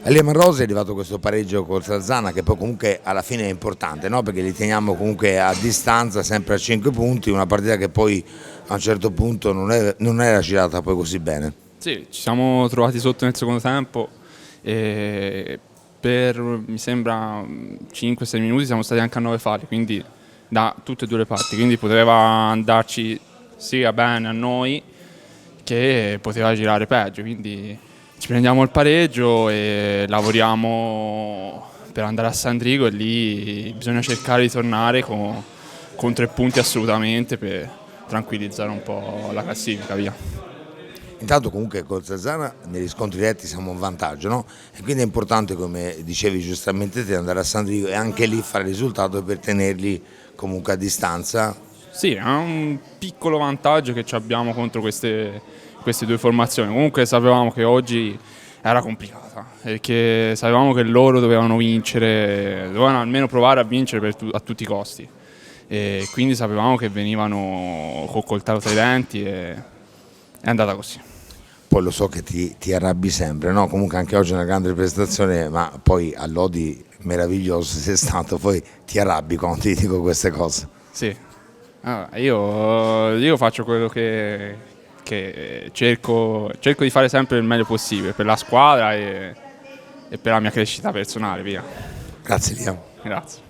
A Lehman Rosa è arrivato questo pareggio col Salzana che poi comunque alla fine è importante, no? Perché li teniamo comunque a distanza, sempre a 5 punti, una partita che poi a un certo punto non era girata poi così bene. Sì, ci siamo trovati sotto nel secondo tempo e per mi sembra 5-6 minuti siamo stati anche a 9 falli, quindi da tutte e due le parti, quindi poteva andarci sia bene a noi che poteva girare peggio, quindi ci prendiamo il pareggio e lavoriamo per andare a San Drigo e lì bisogna cercare di tornare con 3 punti assolutamente per tranquillizzare un po' la classifica, via. Intanto comunque col Salzana negli scontri diretti siamo in vantaggio, no? E quindi è importante, come dicevi giustamente te, andare a San Drigo e anche lì fare il risultato per tenerli comunque a distanza. Sì, è un piccolo vantaggio che ci abbiamo contro queste due formazioni. Comunque sapevamo che oggi era complicata e che sapevamo che loro dovevano vincere, dovevano almeno provare a vincere a tutti i costi. E quindi sapevamo che venivano col coltello tra i denti e è andata così. Poi lo so che ti arrabbi sempre, no? Comunque anche oggi è una grande prestazione, ma poi a Lodi meraviglioso sei stato, poi ti arrabbi quando ti dico queste cose. Sì. Allora, io faccio quello che cerco di fare sempre il meglio possibile per la squadra e per la mia crescita personale, via. Grazie Liam. Grazie.